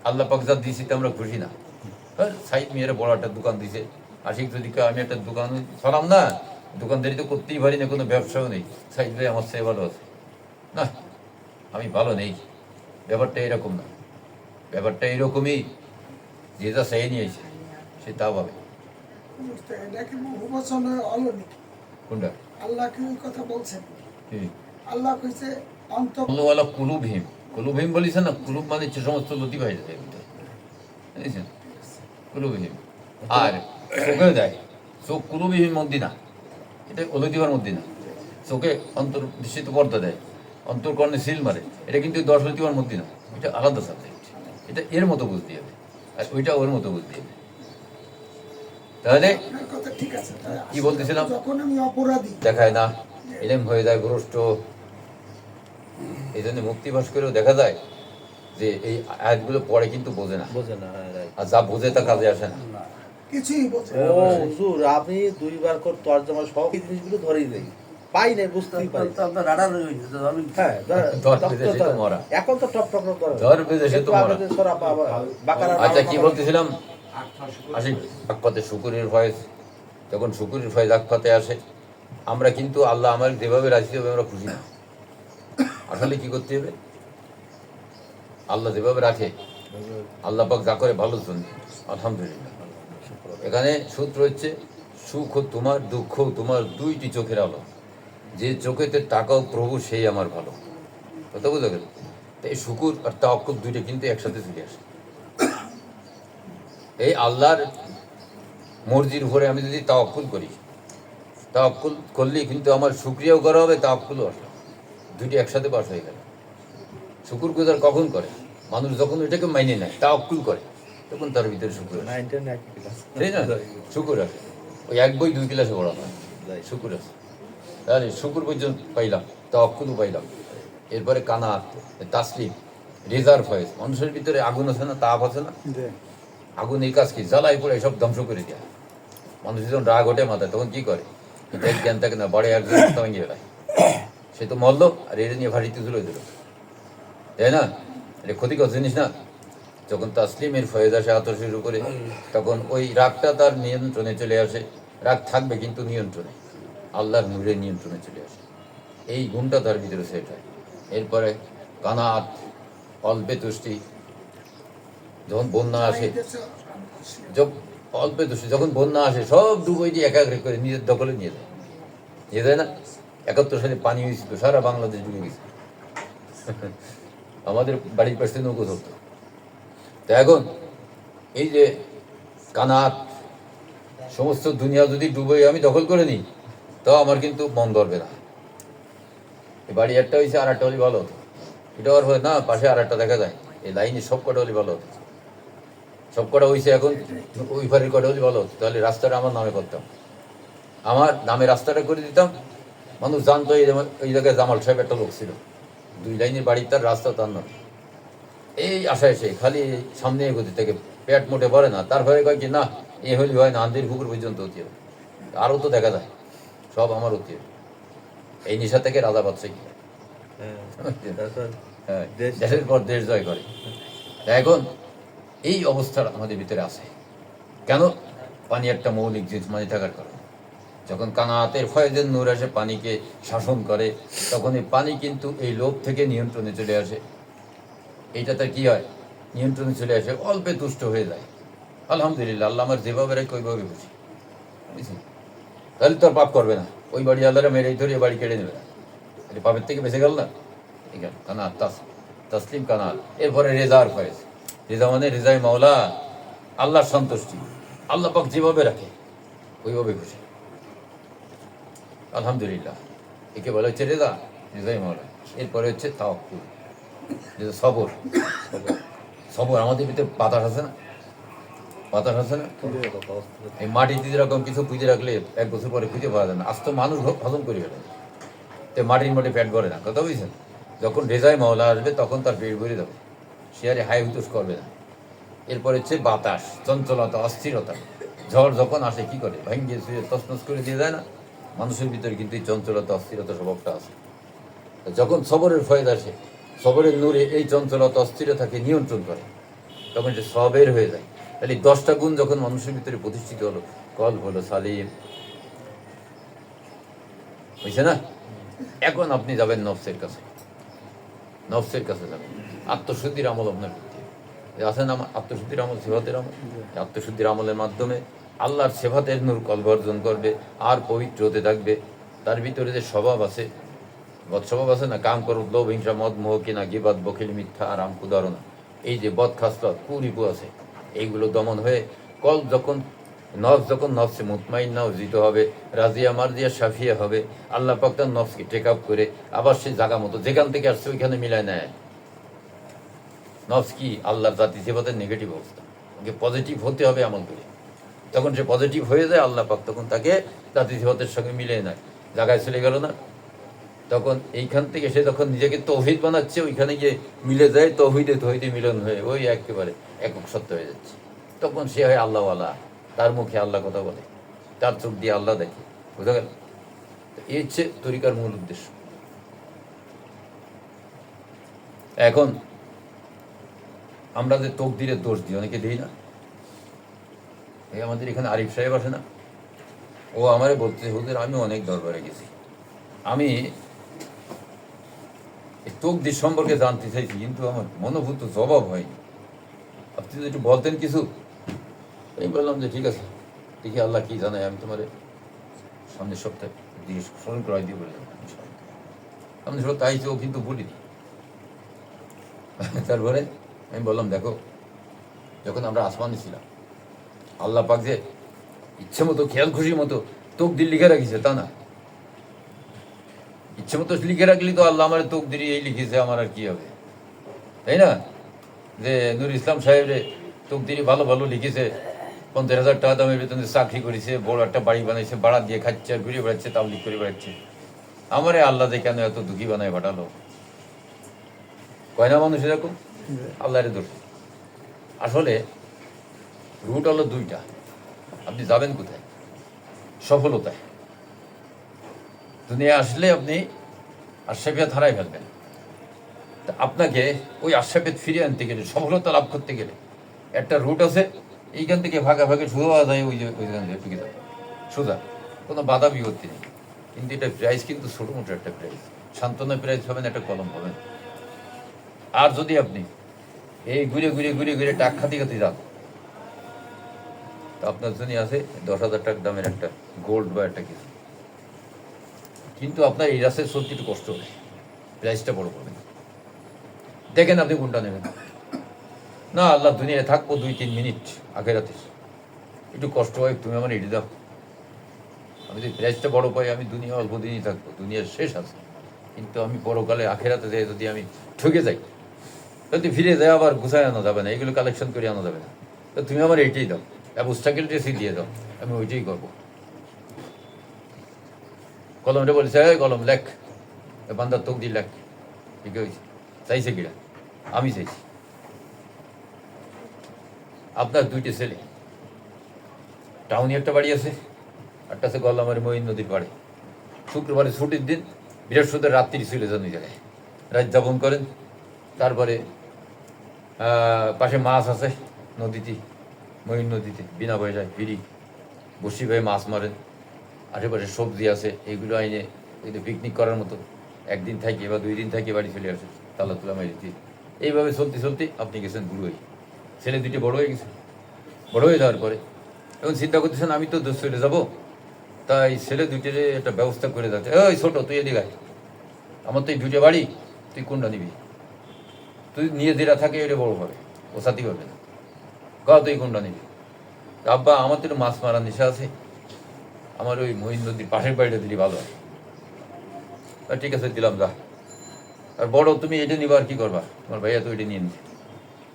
S1: আল্লাহ পাক যা দিয়েছি আমরা খুশি না। হ্যাঁ, সাইদ মেয়েরা বড় একটা দোকান দিছে, আশিক যদি কেউ আমি একটা দোকান ছড়াম না, দোকানদারি তো করতেই পারি না, কোনো ব্যবসাও নেই, সাইদ ভাই আমার চেয়ে ভালো আছে না, আমি ভালো নেই। ব্যাপারটা এরকম না, ব্যাপারটা এরকমই, যে যা চাই নিয়েছে সে তা পাবে।
S4: এটা কি বহুবচনে অলৌকিক?
S1: কোনটা?
S4: আল্লাহ কি ওই কথা বলছেন?
S1: কি
S4: আল্লাহ কইছে অন্ত
S1: আল্লাহওয়ালা কুলুবহিম, কুলুবহিম বলিছে না, কুলুব মানে হচ্ছে সমস্ত লতি ভাই যায়, বুঝেছেন? কুলুবহিম। আর চোখে দেয়, চোখ কুলুবহিম মধ্যে না, এটা অলতিবার মধ্যে না। চোখে অন্তর্দৃষ্টিতে পর্দা দেয়, অন্তর্কর্ণে সিল মারে, এটা কিন্তু 10 লতিবার মধ্যে না, এটা আলাদা সাবজেক্ট। এটা এর মতো বুঝতে হবে, আর ওইটা ওর মতো বুঝতে হবে। তাহলে
S4: আপনার কথা ঠিক আছে।
S1: কি বলতেছিলাম?
S4: যখন আমি অপরাধী,
S1: দেখায় না, এলেম হয়ে যায় ভ্রষ্ট। এই জন্য মুক্তিবাস করেও দেখা যায় যে এই আয়াতগুলো পড়ে কিন্তু বোঝে না,
S2: বোঝে না, হ্যাঁ, right.
S1: আর যা বোঝে তা কাজে আসে না।
S4: কিছুই বোঝে না।
S2: ও হুজুর, আমি 2বার করে তর্জমা সব এই জিনিসগুলো ধরেই যাই, পাই নাই, বুঝতেই পারি।
S3: আপনার রাডার হয়ে গেছে, আমি
S2: হ্যাঁ,
S1: ধর বেঁধে সে তো মরা।
S2: এখন তো টপ টপ করে
S1: ধর বেঁধে সে তো মরা। আচ্ছা, কি বলতেছিলাম? আসি আকফাতে শুকুরের ভয়েস, যখন শুকুরের ভয়েস আকফাতে আসে, আমরা কিন্তু আল্লাহ আমার যেভাবে রাজি হবে আমরা খুশি না। আসলে কি করতে হবে? আল্লাহ যেভাবে রাখে, আল্লাহ পাক যা করে ভালোর জন্য, আলহামদুলিল্লাহ। এখানে সূত্র হচ্ছে, সুখ তোমার, দুঃখ তোমার, 2টি চোখের আলো। যে চোখেতে তাকাও প্রভু সেই আমার ভালো। কথা বোঝা গেল? এই শুকুর আর তাওয়াক্কুল 2টা কিন্তু একসাথে চলে আসে। এই আল্লাহর মর্জির উপরে আমি যদি তাওয়াক্কুল করি, তাওয়াক্কুল করলেই কিন্তু আমার শুকরিয়াও করা হবে, তাওয়াক্কুলও আসবে, 2টি একসাথে পাশ হয়ে গেল। শুকুর গুজার কখন করে? মানুষ যখন এটাকে মাইনে নেয়, তাওয়াক্কুল করে। তখন তার ভিতরে শুকুর আসে।
S2: 9 10 একই ক্লাস
S1: তাই না? শুকুর আসে। ওই 1 বই 2 ক্লাসে পড়া না, শুকুর আছে। তাহলে শুকুর পর্যন্ত পাইলাম, তাওয়াক্কুলও পাইলাম। এরপরে কানাত, তাসলিম, রিজার্ভ হয়। মানুষের ভিতরে আগুন আছে না, তাপ আছে না? আগুন এই কাজ কি? জ্বালাই পড়ে সব ধ্বংস করে দেয়। মানুষ যখন রাগ ওঠে মাথায়, তখন কি করে? এটা জ্ঞান থাকে না, বাড়ি একজন ভেঙে বেড়ায়। সে তো মরলো, আর এটা নিয়ে ভারিতে তুলে দিল, তাই না? এটা ক্ষতিকর জিনিস না? যখন তাসলিমের ফয়েজ আসে আত শুরু করে, তখন ওই রাগটা তার নিয়ন্ত্রণে চলে আসে। রাগ থাকবে কিন্তু নিয়ন্ত্রণে, আল্লাহর নূরের নিয়ন্ত্রণে চলে আসে। এই গুণটা তার ভিতরে সেট হয়। এরপরে কানাত, অল্পে তুষ্টি। যখন বন্যা আসে, অল্পে তুষ্টি, যখন বন্যা আসে সব ডুবই দিয়ে একাগ্র করে নিজের দখলে নিয়ে যায়। নিয়ে যায় না? 71 সালে পানি হয়েছিল, সারা বাংলাদেশ ডুবে গেছে। আমাদের বাড়ির পাশে নৌকো ধরতো। তো এখন এই যে কানাত, সমস্ত দুনিয়া যদি ডুবে আমি দখল করে নিই, তাও আমার কিন্তু মন ধরবে না। এই বাড়ি একটা হয়েছে, আর একটা হলে ভালো হতো। এটা আর হয় না, পাশে আর একটা দেখা যায়। এই লাইনে সব কটা হলে ভালো হতো। সব কটা হয়েছে, এখন ওই পারের কটা হলে ভালো হতো। তাহলে রাস্তাটা আমার নামে করতাম, আমার নামে রাস্তাটা করে দিতাম। মানুষ জানতো এই জায়গায় জামাল সাহেব একটা লোক ছিল, 2 লাইনের বাড়ি, তার রাস্তা তার নামে। এই আশায় সে খালি সামনে এগোতে থেকে পেট মোটে ভরে না। তারপরে কয় কি, না এ হলি হয় না, আন্দির পুকুর পর্যন্ত হতে হবে। আরও তো দেখা যায় সব আমার হতে হবে। এই নেশা থেকে রাজা বাদশাহ কি হয়?
S2: তারপর
S1: হ্যাঁ,
S2: দেশ-
S1: দেশের পর দেশ জয় করে। তা এখন এই অবস্থা আমাদের ভিতরে আছে কেন? পানি একটা মৌলিক জিনিস, মানে থাকার কারণে। যখন কানাতের ফয়েজের নূর আসে, পানিকে শাসন করে, তখন এই পানি কিন্তু এই লোভ থেকে নিয়ন্ত্রণে চলে আসে। এইটাতে কি হয়? নিয়ন্ত্রণে চলে আসে, অল্পে তুষ্ট হয়ে যায়। আলহামদুলিল্লাহ, আল্লাহ আমার যেভাবে রাখে ওইভাবে খুশি, বুঝছি? তাহলে তো আর পাপ করবে না। ওই বাড়ি আল্লাহরা মেরেই ধরে বাড়ি কেড়ে নেবে না, এটা পাপের থেকে বেঁচে গেল না। ঠিক আছে, কানাত, তাসলিম, কানাত। এরপরে রেজার ফয়েজ। রেজা মানে রেজাই মাওলা, আল্লাহর সন্তুষ্টি। আল্লাহ পাক যেভাবে রাখে ওইভাবে খুশি, আলহামদুলিল্লাহ। একে বলা হচ্ছে রেজা, রেজাই মাওলা। এরপরে হচ্ছে তাওয়াক্কুল, যেটা সবর। সবর আমাদের ভিতরে বাতাস আছে না? বাতাস আছে না? এই মাটিতে যেরকম কিছু পুঁজে রাখলে 1 বছর পরে খুঁজে পাওয়া যায় না, আজ তো মানুষ হজম করে ফেলে। তো মাটির মধ্যে পেট ভরে না, কথা বুঝছেন? যখন রেজায় মাওলা আসবে, তখন তার পেট ভরে যাবে, সে আর হাই হুতুস করবে না। এরপর হচ্ছে বাতাস, চঞ্চলতা, অস্থিরতা। ঝড় যখন আসে কি করে? ভাঙ্গিয়ে শুয়ে তছনছ করে দিয়ে যায় না? মানুষের ভিতরে কিন্তু এই চঞ্চলতা, অস্থিরতা স্বভাবটা আছে। যখন সবরের ফয়েদ আসে, সবরের নূরে এই চঞ্চলতা, অস্থিরতাকে নিয়ন্ত্রণ করে, তখন সে সবের হয়ে যায়। তাহলে 10টা গুণ যখন মানুষের ভিতরে প্রতিষ্ঠিত হলো, কল হলো সালিম, বুঝছে না? এখন আপনি যাবেন নফসের কাছে, নফসের কাছে যাবেন। আত্মশুদ্ধির আমল আপনার করতে হবে। আছে না আত্মশুদ্ধির আমল, সেবাতের আমল? আত্মশুদ্ধির আমলের মাধ্যমে আল্লাহর সেবাতের নূর কলব অর্জন করবে, আর পবিত্র হতে থাকবে। তার ভিতরে যে স্বভাব আছে, বদস্বভাব আছে না, কাম করো, লোভ, হিংসা, মদ, মোহ, কিনা, গিবাদ, বখিল, মিথ্যা, আরাম, কুদারণা, এই যে বদ খাসলত, কুরিপু আছে, এইগুলো দমন হয়ে কল যখন যখন নফসে মুতমাইন্না অর্জিত হবে, রাজিয়া মারজিয়া সাফিয়া হবে, আল্লাহ পাক তার নফসকে টেক আপ করে আবার সে জায়গা মতো যেখান থেকে আসছে ওইখানে মিলায় নেয়। নফস কি? আল্লাহর জাতি সেবাতের নেগেটিভ অবস্থা, ওকে পজিটিভ হতে হবে আমল করে। তখন সে পজিটিভ হয়ে যায়, আল্লাহ পাক তখন তাকে জাতি সেবাতের সঙ্গে মিলিয়ে নেয়, জায়গায় চলে গেল না? তখন এইখান থেকে সে যখন নিজেকে তৌহিদ বানাচ্ছে, ওইখানে গিয়ে মিলে যায়, তৌহিদে মিলন হয়ে ওই একেবারে একক সত্য হয়ে যাচ্ছে। তখন সে হয় আল্লাহওয়ালা, তার মুখে আল্লাহ কথা বলে, তার চোখ দিয়ে আল্লাহ দেখে, বুঝা গেল? এই হচ্ছে তরিকার মূল উদ্দেশ্য। এখন আমরা যে তকদিরের দোষ দিই, অনেকে দিই না? এই আমাদের এখানে আরিফ সাহেব আসে না, ও আমারে বলতে, হুজুর আমি অনেক দরবারে গেছি, আমি এই তকদির সম্পর্কে জানতে চাইছি, কিন্তু আমার মনোভূত জবাব হয়নি, আপনি যদি একটু বলতেন কিছু। আমি বললাম যে ঠিক আছে, দেখি আল্লাহ কি জানায়, আমি তোমার সামনের সপ্তাহে জিজ্ঞেস স্মরণ করাই দিয়ে বললাম। সামনের সপ্তাহে আইছি, ও কিন্তু বলিনি। তারপরে আমি বললাম, দেখো, যখন আমরা আসমানে ছিলাম, আল্লাহ পাক যে ইচ্ছে মতো, খেয়াল খুশির মতো তকদির লিখে রাখিছে তা না। ইচ্ছে মতো লিখে রাখলি তো আল্লাহ আমার তকদির এই লিখেছে, আমার আর কি হবে, তাই না? যে নুর ইসলাম সাহেবের তকদিরে ভালো ভালো লিখেছে, 50,000 টাকা দামের বেতনে চাকরি করেছে, বড় একটা বাড়ি বানাইছে, ভাড়া দিয়ে খাচ্ছে আর ঘুরে বেড়াচ্ছে, তাবলিগ করে বেড়াচ্ছে। আমারে আল্লাহ যে কেন এত দুঃখী বানায় পাঠালো? কয় না মানুষ এরকম? আল্লাহরে দোষ। আসলে রুট হলো দুইটা, আপনি যাবেন কোথায়? সফলতায়। দুনিয়া আসলে আপনি আশরাফিয়াত হারাই ফেলবেন। তা আপনাকে ওই আশরাফিয়াত ফিরে আনতে গেলে, সফলতা লাভ করতে গেলে একটা রুট আছে, এইখান থেকে ভাগে ভাগে সোজা যায় ওইখান থেকে ঢুকে যাবে, সোজা, কোনো বাধা বিপত্তি নেই। কিন্তু এটা প্রাইস কিন্তু ছোটো মোটো একটা প্রাইস, সান্ত্বনা প্রাইস পাবেন, একটা কলম পাবেন। আর যদি আপনি এই ঘুরে ঘুরে ঘুরে ঘুরে টাক খাতে খাতে যান, তো আপনার জন্য আছে 10,000 টাকা দামের একটা গোল্ড বা একটা কিছু, কিন্তু আপনার এই রাস্তায় চলতে একটু কষ্ট হবে, প্রাইসটা বড় পাবেন। দেখেন আপনি কোনটা নেবেন। না আল্লাহ দুনিয়ায় থাকবো 2-3 মিনিট, আখেরাতে একটু কষ্ট হয়, তুমি আমার এটি দাও, আমি যদি প্রাইসটা বড় পাই, আমি দুনিয়া অল্প দিনই থাকবো, দুনিয়ার শেষ আছে, কিন্তু আমি পরকালে আখেরাতে যাই যদি আমি ঠকে যাই, যদি ফিরে যায় আবার গুছায় আনা যাবে না, এগুলো কালেকশন করে আনা যাবে না। তো তুমি আমার এইটাই দাও, অ্যাবস্টাকেল ড্রেসই দিয়ে দাও, আমি ওইটাই করবো। কলমটা বলেছে, কলম লেখ, বান্দার তোক দিয়ে লেখ। ঠিক হয়েছে? চাইছে কিনা? আমি চাইছি। আপনার 2টে ছেলে, টাউনে একটা বাড়ি আছে, একটা আছে গল্লামারি মঈন নদীর পাড়ে। শুক্রবারে ছুটির দিন, বৃহস্পতিবার রাত্রি চলে যান ওই জায়গায়, রাত যাপন করেন। তারপরে পাশে মাছ আছে নদীতে, মঈন নদীতে, বিনা পয়সায় ফিরি বসি ভাই মাছ মারেন। আশেপাশে সবজি আছে, এইগুলো আইনে এগুলো পিকনিক করার মতো, একদিন থাকি বা 2 দিন থাকি বাড়ি চলে আসে, তালা তুলা মারিতে। এইভাবে চলতে চলতে আপনি গেছেন বুড়ো হয়ে, ছেলে 2টে বড় হয়ে গেছে। বড় হয়ে যাওয়ার পরে এখন চিন্তা করতেছেন আমি তো দেশ চলে যাবো, তাই ছেলে 2টের একটা ব্যবস্থা করে যাচ্ছে। ওই ছোটো, তুই এদিকে আয়, আমার তো এই 2টে বাড়ি, তুই কোনটা নিবি? তুই নিয়ে যেটা থাকে এটা বড় হবে, ও সাথী করবে না, তুই কোনটা নিবি? আব্বা আমার তো একটু মাছ মারার নেশা আছে, আমার ওই মহিন নদীর পাশের বাড়িটা দিলি ভালো হয়। ঠিক আছে দিলাম, যা। আর বড় তুমি এটা নিবা, আর কি করবা? তোমার ভাইয়া তো এটা নিয়ে নিচ্ছে,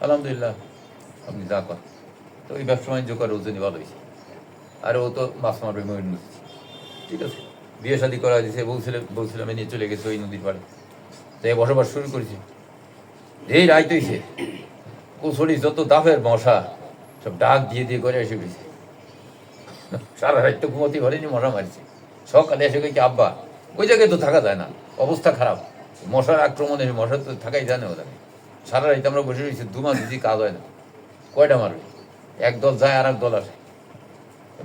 S1: আলহামদুলিল্লাহ, আপনি যা কর। তো ওই ব্যবসা বাণিজ্য করে ওজনই ভালো হয়েছে, আর ও তো মাছ মারবে মহিন নদী। ঠিক আছে, বিয়ে শাদী করা দিয়েছে, বলছিলাম নিয়ে চলে গেছে ওই নদীর পাড়ে, তাই বসবাস শুরু করেছে। এই রাইত হয়েছে, কুচড়ি যত দাফের মশা সব ডাক দিয়ে দিয়ে করে এসে গেছে। সারা রাত তো ঘুমোতে পারেনি, মশা মারছে। সকালে এসে কি আব্বা ওই জায়গায় তো থাকা যায় না, অবস্থা খারাপ, মশার আক্রমণে, মশা তো থাকাই জানে ওদের। সারা রাত আমরা বসে রয়েছি, 2 মাস যদি কাজ হয় না, কয়টা মারবে? একদল যায় আর এক দল আসে,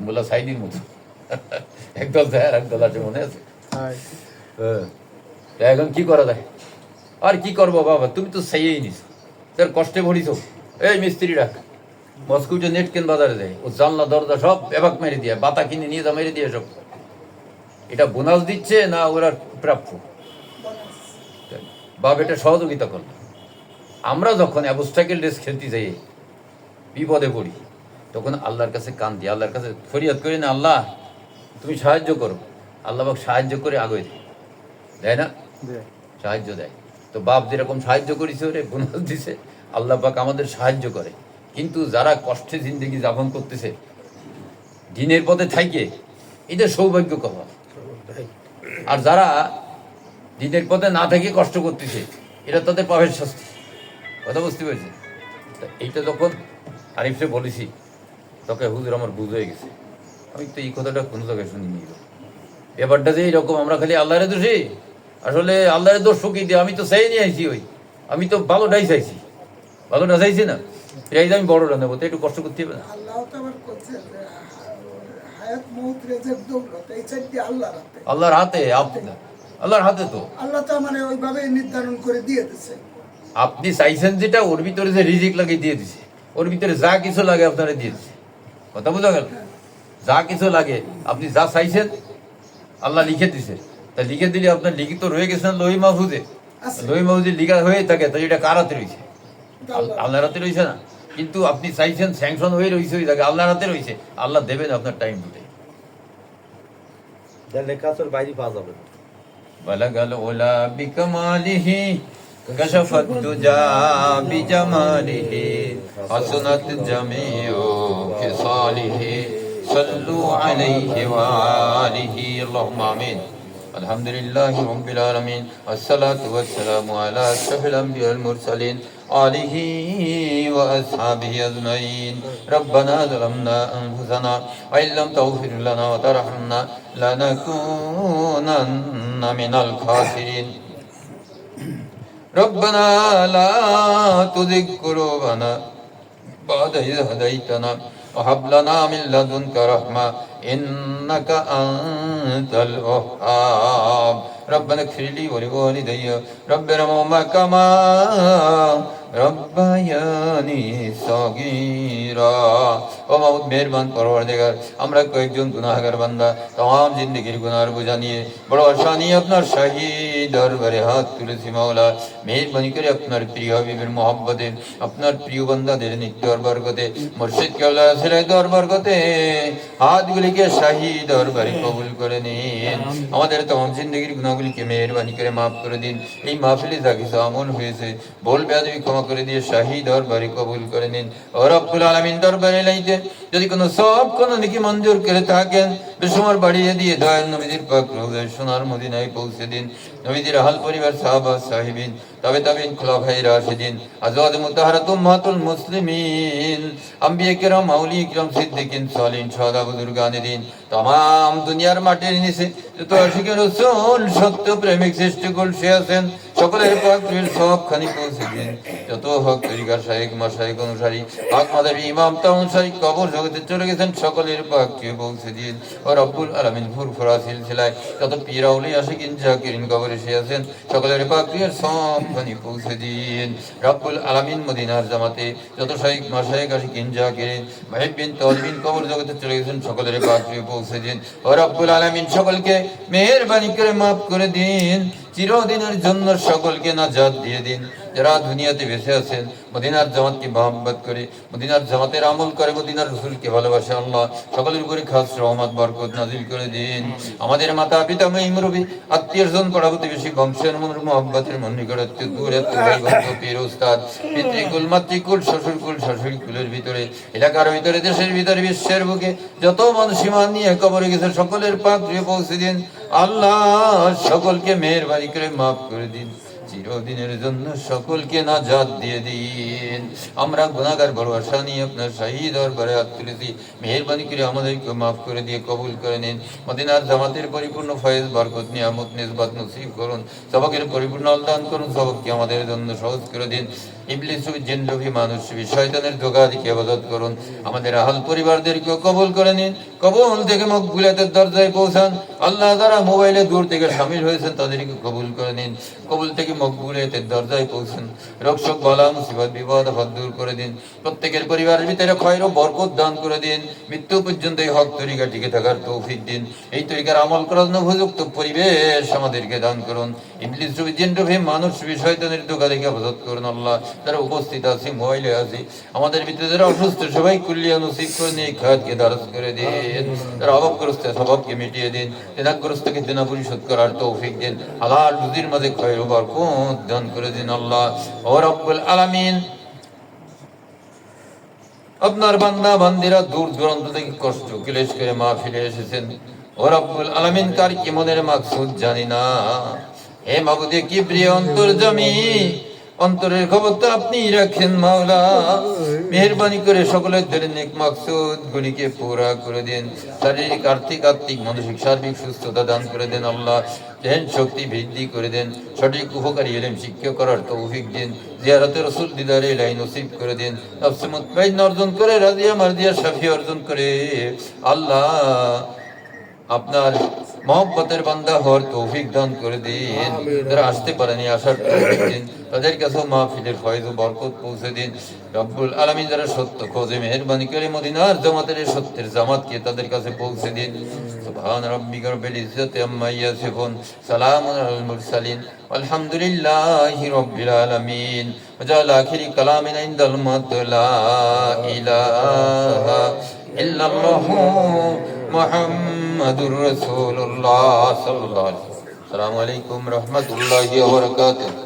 S1: বললো সাইডির মতো, একদল যায় আর এক দল আসে, মনে আছে? এখন কি করা যায়? আর কি করবো বাবা, তুমি তো সেইই নিস, তার কষ্টে ভরিস। এই মিস্ত্রি রাখ, মস্কুইটো নেট কেন বাজারে দেয়, ও জানলা দরজা সব এবাক মেরে দিয়ে, বাতা কিনে নিয়ে যা মেরে দিয়ে সব। এটা বোনাস দিচ্ছে না ওরা প্রাপ্য? বাপ এটা সহযোগিতা করলো। আমরা যখন অ্যাবস্ট্রাকেল রেস খেলতে যাই, বিপদে পড়ি, তখন আল্লাহর কাছে কান দিই, আল্লাহর কাছে ফরিয়াদ করি না, আল্লাহ তুমি সাহায্য করো। আল্লাহ পাক সাহায্য করে আগে দেয় না? সাহায্য দেয়। তো বাপ যেরকম সাহায্য করেছে, ওরে বোনাস দিছে, আল্লাহ পাক আমাদের সাহায্য করে। কিন্তু যারা কষ্টে জিন্দগি যাপন করতেছে, দিনের পথে থাইকে, এটা সৌভাগ্য কথা। আর যারা দিনের পথে না থেকে কষ্ট করতেছে, এটা তাদের পাপের শাস্তি। কথা বুঝতে পেরেছে? এইটা যখন আরিফে বলেছি, তোকে হুজুর আমার বুঝ হয়ে গেছে। আমি তো এই কথাটা কোনো জায়গায় শুনিনি। ব্যাপারটা যে এইরকম, আমরা খালি আল্লাহরে দোষী, আসলে আল্লাহরের দোষ ফুকি দিয়ে আমি তো চাই নিয়ে আইছি, আমি তো ভালোটাই চাইছি, ভালোটা চাইছি না, এই যে আমি বড়টা নেবো, তো একটু কষ্ট করতে হবে না?
S4: আল্লাহ তো আবার করছে যে হায়াত মউত রেজেক দৌলত এই চারটি আল্লাহর হাতে।
S1: আল্লাহর হাতে, আল্লাহর হাতে তো
S4: আল্লাহ তো মানে ওইভাবে নির্ধারণ করে দিয়ে দিচ্ছে।
S1: আপনি চাইছেন যেটা, ওর ভিতরে যে রিজিক লাগিয়ে দিয়ে দিছে, ওর ভিতরে যা কিছু লাগে আপনারা দিয়ে দিছে। কথা বোঝা গেল? যা কিছু লাগে আপনি যা চাইছেন আল্লাহ লিখে দিছে, তা লিখে দিলে আপনার লিখিত রয়ে গেছে না লোহি মাহফুজে? লোহি মাহফুজে লিখা হয়ে থাকে, তো এটা কার হাতে রয়েছে? আল্লাহর হাতে রয়েছে না? কিন্তু আপনি চাইছেন, স্যাংশন হয়ে রয়েছে ওই জায়গায়, আল্লাহর হাতে রয়েছে, আল্লাহ দেবেন আপনার টাইম টুটে।
S2: লেখা তোর বাইরে পাওয়া যাবে না।
S1: বালাগাল ওলা বিকামালিহি كشف الدجى بجماله حسنت جميع خصاله صلوا عليه وآله اللهم آمين الحمد لله رب العالمين والصلاة والسلام على أشرف الأنبياء المرسلين آله وأصحابه أجمعين ربنا ظلمنا أنفسنا وإن لم تغفر لنا وترحمنا لنكونن من الخاسرين ربنا لا تزغ قلوبنا بعد إذ هديتنا وهب لنا من لدنك رحمة إنك أنت الوهاب ربنا اغفر لي ولوالدي رب ارحمهما كما রব্বায়ানি সগীরা ও মাওলাদ মেহেরবান পরওয়ারদিগার আমরা কয়েকজন গুনাহগার বান্দা तमाम জিন্দেগির গুনাহর বোঝা নিয়ে বড় আশা নিয়ে আপনার শাহী দরবারে হাত তুলেছি মাওলা মেহেরবানি করে আপনার প্রিয় হাবিবের মহব্বতে আপনার প্রিয় বান্দাদের নিত্য বরকতে মুর্শিদ কেবলা সিরায় বরকতে হাতগুলিকে শাহী দরবারে কবুল করে নিন আমাদের तमाम জিন্দেগির গুনাহগুলিকে মেহেরবানি করে maaf করে দিন এই মাহফিলে যা কিছু আমল হয়েছে ভুল বেয়াদবি ক্ষমা করে দিয়ে শাহী দরবারে কবুল করে নিন ও রব্বুল আলামিন দরবারে লাইতে যদি কোনো সওয়াব কোনো নেকি মঞ্জুর করে থাকেন বেশুমার বাড়িয়ে দিয়ে দয়াল নবীর পাক রওজায়ে সোনার মদিনায় পৌঁছে দিন নবীর আহল পরিবার সাহাবা সাহিবিন তাবেঈন খুলাফায়ে রাশিদিন আজওয়াজ মুতাহহারাত উম্মাতুল মুসলিমিন আম্বিয়া কিরাম আউলিয়া কিরাম সিদ্দিকিন সালিহিন শুহাদা বুজুর্গানে দিন तमाम দুনিয়ার মাটির নিচে যত আশিক রাসূল সত্য প্রেমিক সৃষ্টিকুল সে আছেন সকলের পাক প্রিয় সবখানি পৌঁছে দিন যত হক তরিকার শায়েখ মাশায়েখ অনুসারী হক মাযহাবী ইমাম তা অনুসারী কবর জগতে চলে গেছেন সকলের পাক প্রিয় পৌঁছে দিন ও রব্বুল আলামিন ফুরফুরা সিলসিলায় যত পীর আউলিয়া আশিকিন জাকিরিন কবরে সে আছেন সকলের পাক প্রিয় সবখানি পৌঁছে দিন রব্বুল আলামিন মদিনার জামাতে যত শায়েখ মাশায়েখ আশিকিন জাকিরিন মুহিব্বিন তালিবিন কবর জগতে চলে গেছেন সকলের পাক প্রিয় পৌঁছে দিন ও রব্বুল আলামিন সকলকে মেহেরবানি করে maaf করে দিন চিরদিনের জন্য সকলকে নাজাত দিয়ে দিন যারা দুনিয়াতে বেঁচে আছেন মদিনার জামাতকে মহব্বত করে মদিনার জামাতের আমল করে মদিনার রাসূলকে ভালোবাসে আল্লাহ সকলের উপরে খাস রহমত বরকত নাজিল করে দিন আমাদের মাতা পিতা মুরব্বি আত্মীয়স্বজন পাড়া প্রতিবেশী বংশের মহব্বতের মন নিকটত্ব দূরে ভাই বন্ধু পীর উস্তাদ পিতৃকুল মাতৃকুল শ্বশুরকুল শাশুড়িকুলের ভিতরে এলাকার ভিতরে দেশের ভিতরে বিশ্বের বুকে যত মানুষ ঈমান নিয়ে কবরে গেছে সকলের পাক প্রিয় পৌঁছে দিন আল্লাহ সকলকে মেহেরবানি করে maaf করে দিন চিরদিনের জন্য সকলকে নাজাত দিয়ে দিন আমরা গুনাহগার বড় আশা নিয়ে আপনার শাহী দরবারে হাত তুলেছি মেহেরবানি করে আমাদেরকে maaf করে দিয়ে কবুল করে নিন মদিনার জামাতের পরিপূর্ণ ফয়েজ বরকত নিয়ামত নিসবত নসিব করুন সবকের পরিপূর্ণ দান করুন সবকে আমাদের জন্য সহজ করে দিন ইবলিস জিন লোভী মানুষ শয়তানের ধোঁকা থেকে হেফাজত করুন আমাদের আহল পরিবারদেরকে কবুল করে নিন কবুল থেকে মকবুলিয়াতের দরজায় পৌঁছান আল্লাহ যারা মোবাইলে দূর থেকে শামিল হয়েছেন তাদেরকে কবুল করে নিন কবুল থেকে মকবুলিয়াতের দরজায় পৌঁছান রোগ শোক বালা মুসিবত বিপদ আপদ দূর করে দিন প্রত্যেকের পরিবারের ভিতরে খয়র ও বরকত দান করে দিন মৃত্যু পর্যন্ত এই হক তরিকা টিকে থাকার তৌফিক দিন এই তরিকার আমল করার জন্য উপযুক্ত পরিবেশ আমাদেরকে দান করুন ইবলিস জিন লোভী মানুষ শয়তানের ধোঁকা থেকে হেফাজত করুন আল্লাহ যারা উপস্থিত আছি মোবাইলে আছি আমাদের ভিতরে যারা অসুস্থ সবাই কুল্লিয়া নসিব করে নিয়ে খাতকে দারাজ করে দিন যারা অভাবগ্রস্ত স্বভাবকে মিটিয়ে দিন দেনাগ্রস্তকে দেনা পরিশোধ করার তৌফিক দিন হালাল রুজির মাঝে খয়র ও বরকত দান করে দিন আল্লাহ ও রব্বুল আলামিন আপনার বান্দা বান্দিরা দূর দূরান্ত থেকে কষ্ট ক্লেশ করে মাহফিলে এসেছেন ও রব্বুল আলামিন কার কি মনের মাকসুদ জানি না হে মাবুদে কিবরিয়া অন্তর্যামী অন্তরের খবর তো আপনি রাখেন মাওলা মেহেরবানি করে সকলের ধরে নেক মাকসুদ গুলিকে পুরা করে দিন শারীরিক আর্থিক মানসিক সার্বিক সুস্থতা দান করে দেন আল্লাহ ধ্যান শক্তি বৃদ্ধি করে দেন সঠিক উপকারী ইলম শিক্ষা করার তৌফিক দিন জিয়ারতে রাসূল দিদারে ইলাহি নসিব করে দিন নফসে মুতমাইন অর্জন করে রাজিয়া মারদিয়া শাফি অর্জন করে আল্লাহ আপনার মহব্বতের বান্দা হওয়ার তৌফিক দান করে দিন যারা আসতে পারেনি আসার তৌফিক দিন তাদের কাছে মাহফিলের ফয়েজ ও বরকত পৌঁছে দিন রব্বুল আলামিন যারা সত্য খোঁজে মেহেরবানি করে মদিনার জামাতের সত্যের জামাতকে তাদের কাছে পৌঁছে দিন সুবহান রাব্বিকা রব্বিল ইজ্জাতি আম্মা ইয়াসিফুন সালামুন আলাল মুরসালিন আলহামদুলিল্লাহি রাব্বিল আলামিন ওয়াজাল আখিরি কালামিনা ইনদাল মাত লা ইলাহা ইল্লাল্লাহু মুহাম্মাদুর রাসূলুল্লাহ সাল্লাল্লাহু আলাইহি ওয়াসাল্লাম। আসসালামু আলাইকুম রাহমাতুল্লাহি ওয়া বারাকাতুহু।